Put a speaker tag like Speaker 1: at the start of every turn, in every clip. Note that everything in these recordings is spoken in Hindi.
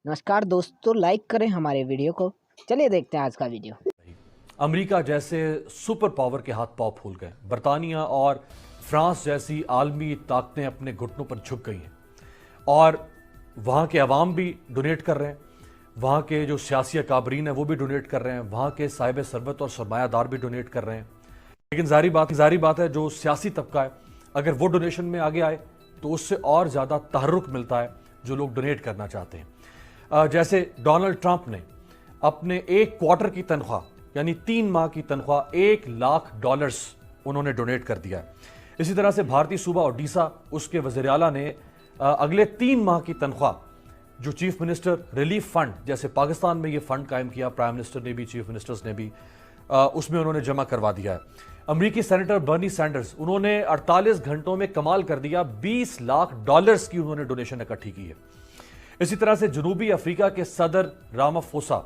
Speaker 1: नमस्कार दोस्तों, लाइक करें हमारे वीडियो को। चलिए देखते हैं आज का वीडियो।
Speaker 2: अमेरिका जैसे सुपर पावर के हाथ पांव फूल गए। बरतानिया और फ्रांस जैसी आलमी ताकतें अपने घुटनों पर झुक गई हैं और वहाँ के अवाम भी डोनेट कर रहे हैं, वहाँ के जो सियासी अकाबरीन हैं वो भी डोनेट कर रहे हैं, वहाँ के साहिब सरवत और सरमायादार भी डोनेट कर रहे हैं। लेकिन जारी बात है, जो सियासी तबका है अगर वो डोनेशन में आगे आए तो उससे और ज़्यादा तहर्रुक मिलता है जो लोग डोनेट करना चाहते हैं। जैसे डोनाल्ड ट्रंप ने अपने एक क्वार्टर की तनख्वाह यानी 3 माह की तनख्वाह $1 लाख उन्होंने डोनेट कर दिया है। इसी तरह से भारतीय सूबा ओडिशा उसके वज़ीर आला ने अगले 3 माह की तनख्वाह जो चीफ मिनिस्टर रिलीफ फंड, जैसे पाकिस्तान में ये फंड कायम किया, प्राइम मिनिस्टर ने भी, चीफ मिनिस्टर्स ने भी, उसमें उन्होंने जमा करवा दिया है। अमेरिकी सेनेटर बर्नी सैंडर्स, उन्होंने 48 घंटों में कमाल कर दिया, $20 लाख की उन्होंने डोनेशन इकट्ठी की है। इसी तरह से जनूबी अफ्रीका के सदर रामाफोसा,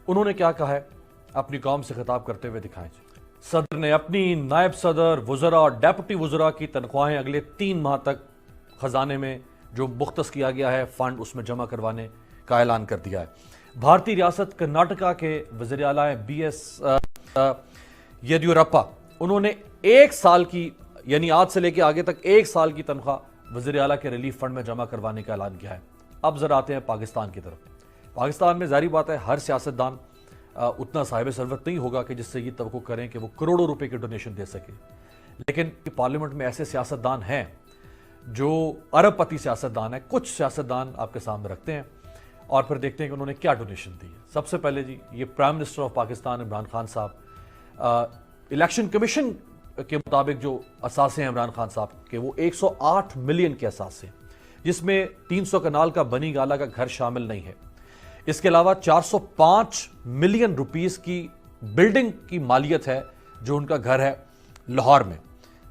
Speaker 2: उन्होंने क्या कहा है, अपनी कौम से खिताब करते हुए दिखाएं। सदर ने अपनी नायब सदर, वुज़रा और डेप्यूटी वुज़रा की तनख्वाहें अगले 3 माह तक खजाने में जो मुख्तस किया गया है फंड, उसमें जमा करवाने का ऐलान कर दिया है। भारतीय रियासत कर्नाटका के वज़ीर आला BS येदियुरप्पा, उन्होंने 1 साल की यानी आज से लेकर आगे तक 1 साल की तनख्वाह वज़ीर आला के रिलीफ फंड में जमा करवाने का ऐलान किया है। अब जरा आते हैं पाकिस्तान की तरफ। पाकिस्तान में जारी बात है, हर सियासतदान उतना साहिब सरवत नहीं होगा कि जिससे ये तवक्को करें कि वो करोड़ों रुपए के डोनेशन दे सके। लेकिन पार्लियामेंट में ऐसे सियासतदान हैं जो अरबपति सियासतदान है। कुछ सियासतदान आपके सामने रखते हैं और फिर देखते हैं कि उन्होंने क्या डोनेशन दी है। सबसे पहले जी, ये prime minister of Pakistan Imran Khan साहब, इलेक्शन कमीशन के मुताबिक जो असासे हैं इमरान खान साहब के, वो 108 मिलियन के असासे, जिसमें 300 कनाल का बनी गाला का घर शामिल नहीं है। इसके अलावा 405 मिलियन रुपीस की बिल्डिंग की मालियत है जो उनका घर है लाहौर में।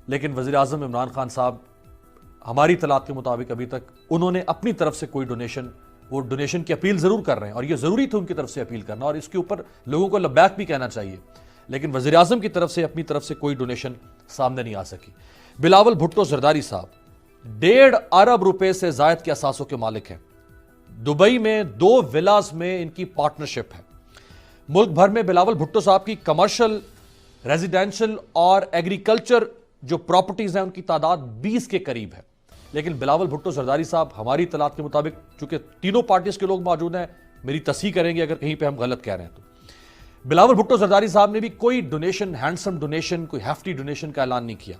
Speaker 2: लेकिन वज़ीर आज़म इमरान खान साहब, हमारी तलात के मुताबिक अभी तक उन्होंने अपनी तरफ से कोई डोनेशन की अपील जरूर कर रहे हैं और यह जरूरी था उनकी तरफ से अपील करना और इसके ऊपर लोगों को लबैक भी कहना चाहिए। लेकिन वज़ीर आज़म की तरफ से अपनी तरफ से कोई डोनेशन सामने नहीं आ सकी। बिलावल भुट्टो जरदारी साहब $1.5 अरब से जायद के असासों के मालिक हैं। दुबई में 2 विलास में इनकी पार्टनरशिप है। मुल्क भर में बिलावल भुट्टो साहब की कमर्शियल, रेजिडेंशियल और एग्रीकल्चर जो प्रॉपर्टीज हैं उनकी तादाद 20 के करीब है। लेकिन बिलावल भुट्टो जरदारी साहब, हमारी तलात के मुताबिक, चूंकि तीनों पार्टीज के लोग मौजूद हैं, मेरी तस्हीह करेंगे अगर कहीं पे हम गलत कह रहे हैं तो, बिलावल भुट्टो जरदारी साहब ने भी कोई डोनेशन, हैंडसम डोनेशन, कोई हैफ्टी डोनेशन का ऐलान नहीं किया।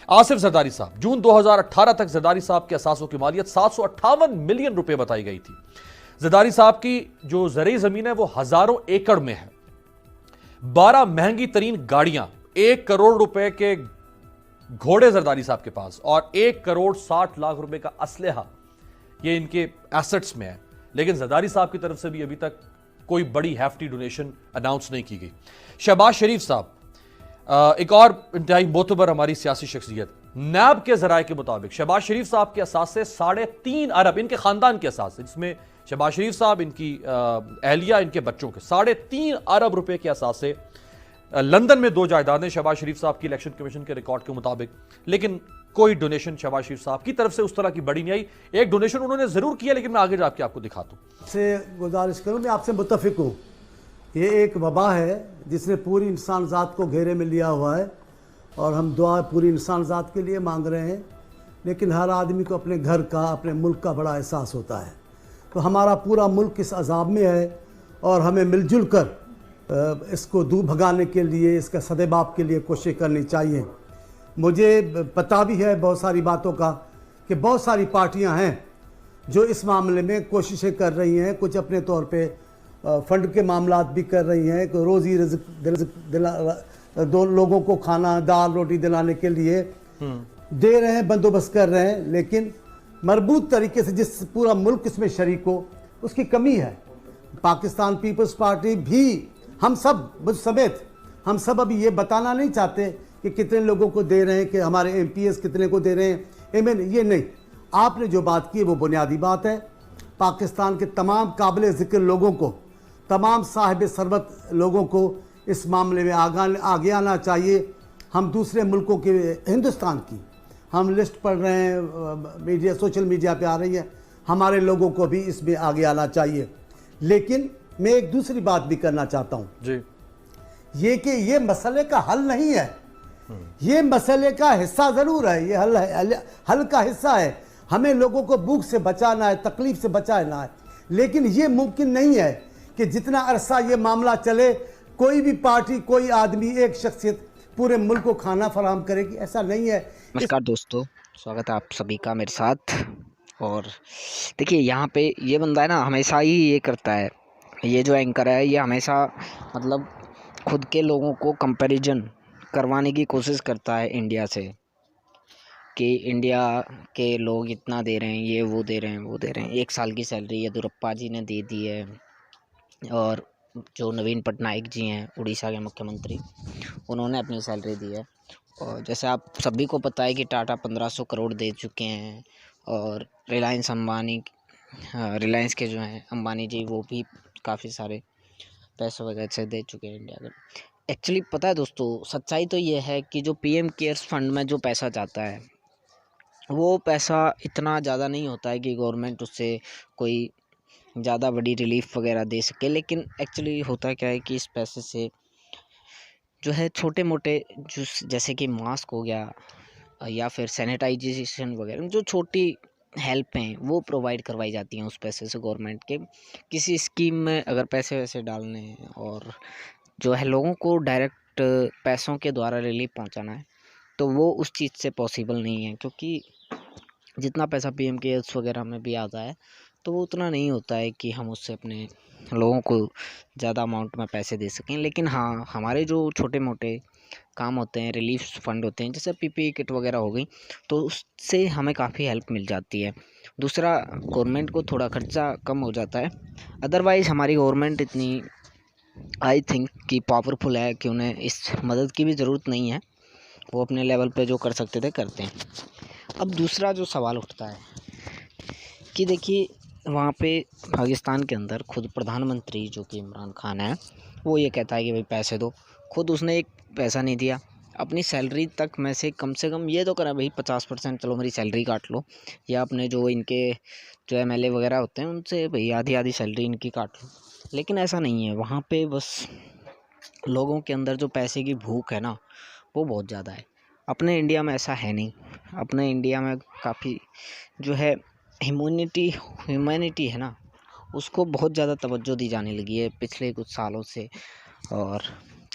Speaker 2: आसिफ जरदारी साहब, जून 2018 तक जरदारी साहब के असासों की मालियत 758 मिलियन रुपए बताई गई थी। जरदारी साहब की जो ज़रई जमीन है वो हजारों एकड़ में है। 12 महंगी तरीन गाड़ियां, 1 करोड़ रुपए के घोड़े जरदारी साहब के पास और 1 करोड़ 60 लाख रुपए का असलहा, ये इनके एसेट्स में है। लेकिन जरदारी साहब की तरफ से भी अभी तक कोई बड़ी हैफ्टी डोनेशन अनाउंस नहीं की गई। शहबाज शरीफ साहब, एक और इंतहाई मोतबर हमारी सियासी शख्सियत, नैब के जराये के मुताबिक शहबाज शरीफ साहब के असासे 3.5 अरब, इनके खानदान के असासे, जिसमें शहबाज शरीफ साहब, इनकी अहलिया, इनके बच्चों के 3.5 अरब रुपए के असासे लंदन में 2 जायदादें शहबाज शरीफ साहब की इलेक्शन कमीशन के रिकॉर्ड के मुताबिक। लेकिन कोई डोनेशन शहबाज शरीफ साहब की तरफ से उस तरह की बड़ी नहीं आई। एक डोनेशन उन्होंने जरूर किया, लेकिन मैं आगे जाके आपको दिखाता हूं।
Speaker 3: से गुजारिश करूं, मैं आपसे मुत्तफिक हूं, ये एक वबा है जिसने पूरी इंसान ज़ात को घेरे में लिया हुआ है और हम दुआ पूरी इंसान ज़ात के लिए मांग रहे हैं। लेकिन हर आदमी को अपने घर का, अपने मुल्क का बड़ा एहसास होता है। तो हमारा पूरा मुल्क इस अजाब में है और हमें मिलजुल कर इसको दूर भगाने के लिए, इसका सदेबाप के लिए कोशिश करनी चाहिए। मुझे पता भी है बहुत सारी बातों का कि बहुत सारी पार्टियां हैं जो इस मामले में कोशिशें कर रही हैं, कुछ अपने तौर पे फंड के मामलात भी कर रही हैं, रोज़ी रिज़्क़ दो लोगों को खाना, दाल रोटी दिलाने के लिए दे रहे हैं, बंदोबस्त कर रहे हैं। लेकिन मरबूत तरीके से जिस पूरा मुल्क इसमें शरीक हो, उसकी कमी है। पाकिस्तान पीपल्स पार्टी भी, हम सब, मुझ समेत, हम सब अभी ये बताना नहीं चाहते कि कितने लोगों को दे रहे हैं, कि हमारे MPs कितने को दे रहे हैं, ये नहीं। आपने जो बात की वो बुनियादी बात है। पाकिस्तान के तमाम काबिल ज़िक्र लोगों को, तमाम साहिब सरवत लोगों को इस मामले में आगे आना चाहिए। हम दूसरे मुल्कों के, हिंदुस्तान की हम लिस्ट पढ़ रहे हैं, मीडिया, सोशल मीडिया पे आ रही है, हमारे लोगों को भी इसमें आगे आना चाहिए। लेकिन मैं एक दूसरी बात भी करना चाहता हूँ
Speaker 2: जी
Speaker 3: ये कि ये मसले का हल नहीं है, ये मसले का हिस्सा ज़रूर है, ये हल का हिस्सा है। हमें लोगों को भूख से बचाना है, तकलीफ से बचाना है, लेकिन ये मुमकिन नहीं है कि जितना अरसा ये मामला चले कोई भी पार्टी, कोई आदमी, एक शख्सियत पूरे मुल्क को खाना फराहम करेगी, ऐसा नहीं है।
Speaker 1: नमस्कार दोस्तों, स्वागत है आप सभी का मेरे साथ। और देखिए यहाँ पे ये बंदा है ना, हमेशा ही ये करता है, ये जो एंकर है ये हमेशा मतलब खुद के लोगों को कंपैरिजन करवाने की कोशिश करता है इंडिया से, कि इंडिया के लोग इतना दे रहे हैं, ये वो दे रहे हैं, वो दे रहे हैं। 1 साल की सैलरी येदियुरप्पा जी ने दे दी है, और जो नवीन पटनायक जी हैं उड़ीसा के मुख्यमंत्री, उन्होंने अपनी सैलरी दी है। और जैसे आप सभी को पता है कि टाटा 1500 करोड़ दे चुके हैं, और रिलायंस के जो हैं अंबानी जी, वो भी काफ़ी सारे पैसे वगैरह से दे चुके हैं इंडिया को। एक्चुअली पता है दोस्तों, सच्चाई तो ये है कि जो पीएम केयर्स फंड में जो पैसा जाता है, वो पैसा इतना ज़्यादा नहीं होता है कि गवर्नमेंट उससे कोई ज़्यादा बड़ी रिलीफ वगैरह दे सके। लेकिन एक्चुअली होता क्या है कि इस पैसे से जो है छोटे मोटे जो जैसे कि मास्क हो गया या फिर सैनिटाइजेशन वगैरह, जो छोटी हेल्प हैं वो प्रोवाइड करवाई जाती हैं उस पैसे से गवर्नमेंट के। किसी स्कीम में अगर पैसे वैसे डालने हैं और जो है लोगों को डायरेक्ट पैसों के द्वारा रिलीफ पहुंचाना है, तो वो उस चीज़ से पॉसिबल नहीं है, क्योंकि जितना पैसा पीएम केयर्स वगैरह में भी आता है तो वो उतना नहीं होता है कि हम उससे अपने लोगों को ज़्यादा अमाउंट में पैसे दे सकें। लेकिन हाँ, हमारे जो छोटे मोटे काम होते हैं, रिलीफ फंड होते हैं, जैसे पीपीई किट वगैरह हो गई, तो उससे हमें काफ़ी हेल्प मिल जाती है। दूसरा, गवर्नमेंट को थोड़ा खर्चा कम हो जाता है। अदरवाइज़ हमारी गवर्नमेंट इतनी आई थिंक कि पावरफुल है कि उन्हें इस मदद की भी ज़रूरत नहीं है, वो अपने लेवल पे जो कर सकते थे करते हैं। अब दूसरा जो सवाल उठता है कि देखिए वहाँ पे पाकिस्तान के अंदर खुद प्रधानमंत्री जो कि इमरान खान है, वो ये कहता है कि भाई पैसे दो। खुद उसने एक पैसा नहीं दिया, अपनी सैलरी तक में से कम ये तो करा भाई 50% चलो मेरी सैलरी काट लो, या अपने जो इनके जो एमएलए वगैरह होते हैं उनसे भाई आधी आधी सैलरी इनकी काट लो। लेकिन ऐसा नहीं है, वहाँ पे बस लोगों के अंदर जो पैसे की भूख है ना, वो बहुत ज़्यादा है। अपने इंडिया में ऐसा है नहीं। अपने इंडिया में काफ़ी जो है ह्यूमैनिटी है ना, उसको बहुत ज़्यादा तवज्जो दी जाने लगी है पिछले कुछ सालों से, और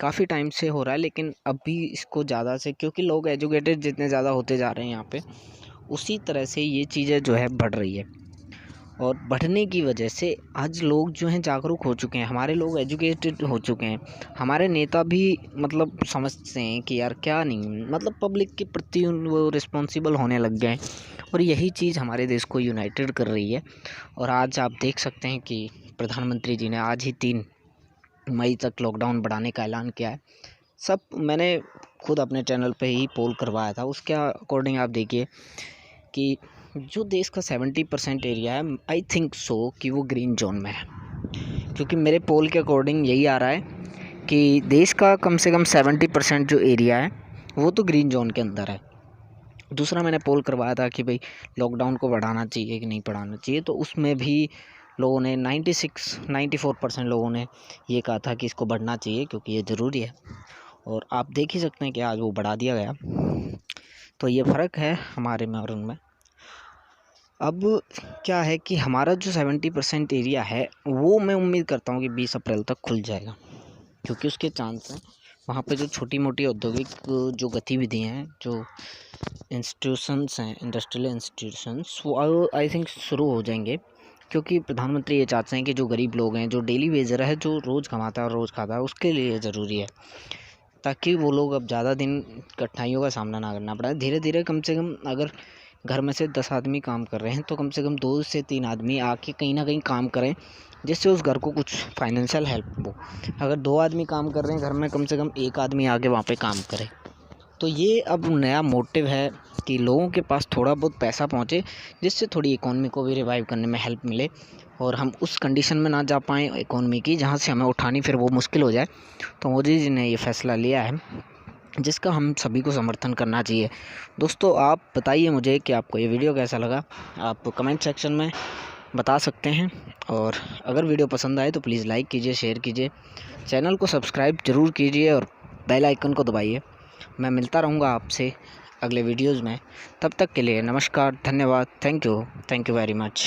Speaker 1: काफ़ी टाइम से हो रहा है। लेकिन अभी इसको ज़्यादा से, क्योंकि लोग एजुकेटेड जितने ज़्यादा होते जा रहे हैं यहाँ पे, उसी तरह से ये चीज़ें जो है बढ़ रही है। और बढ़ने की वजह से आज लोग जो हैं जागरूक हो चुके हैं, हमारे लोग एजुकेटेड हो चुके हैं, हमारे नेता भी मतलब समझते हैं कि यार क्या नहीं, मतलब पब्लिक के प्रति वो रिस्पॉन्सिबल होने लग गए हैं। और यही चीज़ हमारे देश को यूनाइटेड कर रही है। और आज आप देख सकते हैं कि प्रधानमंत्री जी ने आज ही 3 मई तक लॉकडाउन बढ़ाने का ऐलान किया है। सब मैंने खुद अपने चैनल पे ही पोल करवाया था, उसके अकॉर्डिंग आप देखिए कि जो देश का 70% एरिया है, आई थिंक सो कि वो ग्रीन जोन में है, क्योंकि मेरे पोल के अकॉर्डिंग यही आ रहा है कि देश का कम से कम 70% जो एरिया है वो तो ग्रीन जोन के अंदर है। दूसरा, मैंने पोल करवाया था कि भाई लॉकडाउन को बढ़ाना चाहिए कि नहीं बढ़ाना चाहिए, तो उसमें भी लोगों ने 94% लोगों ने ये कहा था कि इसको बढ़ना चाहिए क्योंकि ये ज़रूरी है। और आप देख ही सकते हैं कि आज वो बढ़ा दिया गया। तो ये फ़र्क है हमारे में और उनमें। अब क्या है कि हमारा जो 70% एरिया है वो मैं उम्मीद करता हूँ कि 20 अप्रैल तक खुल जाएगा, क्योंकि उसके चांस हैं वहाँ पे जो छोटी मोटी औद्योगिक जो गतिविधियाँ हैं, जो इंस्टीट्यूशंस हैं, इंडस्ट्रियल इंस्टीट्यूशंस, वो आई थिंक शुरू हो जाएंगे। क्योंकि प्रधानमंत्री ये चाहते हैं कि जो गरीब लोग हैं, जो डेली वेजर है, जो रोज़ कमाता है और रोज़ खाता है, उसके लिए ज़रूरी है, ताकि वो लोग अब ज़्यादा दिन कठिनाइयों का सामना ना करना पड़े। धीरे धीरे कम से कम अगर घर में से 10 आदमी काम कर रहे हैं तो कम से कम 2 से 3 आदमी आके कहीं ना कहीं काम करें, जिससे उस घर को कुछ फाइनेंशियल हेल्प हो। अगर 2 आदमी काम कर रहे हैं घर में, कम से कम 1 आदमी आके वहाँ पे काम करे। तो ये अब नया मोटिव है कि लोगों के पास थोड़ा बहुत पैसा पहुँचे, जिससे थोड़ी इकोनॉमी को भी रिवाइव करने में हेल्प मिले, और हम उस कंडीशन में ना जा पाएँ इकोनॉमी की जहाँ से हमें उठानी फिर वो मुश्किल हो जाए। तो मोदी जी ने ये फ़ैसला लिया है, जिसका हम सभी को समर्थन करना चाहिए। दोस्तों, आप बताइए मुझे कि आपको ये वीडियो कैसा लगा। आप कमेंट सेक्शन में बता सकते हैं। और अगर वीडियो पसंद आए तो प्लीज़ लाइक कीजिए, शेयर कीजिए, चैनल को सब्सक्राइब ज़रूर कीजिए और बेल आइकन को दबाइए। मैं मिलता रहूँगा आपसे अगले वीडियोज़ में। तब तक के लिए नमस्कार, धन्यवाद, थैंक यू वेरी मच।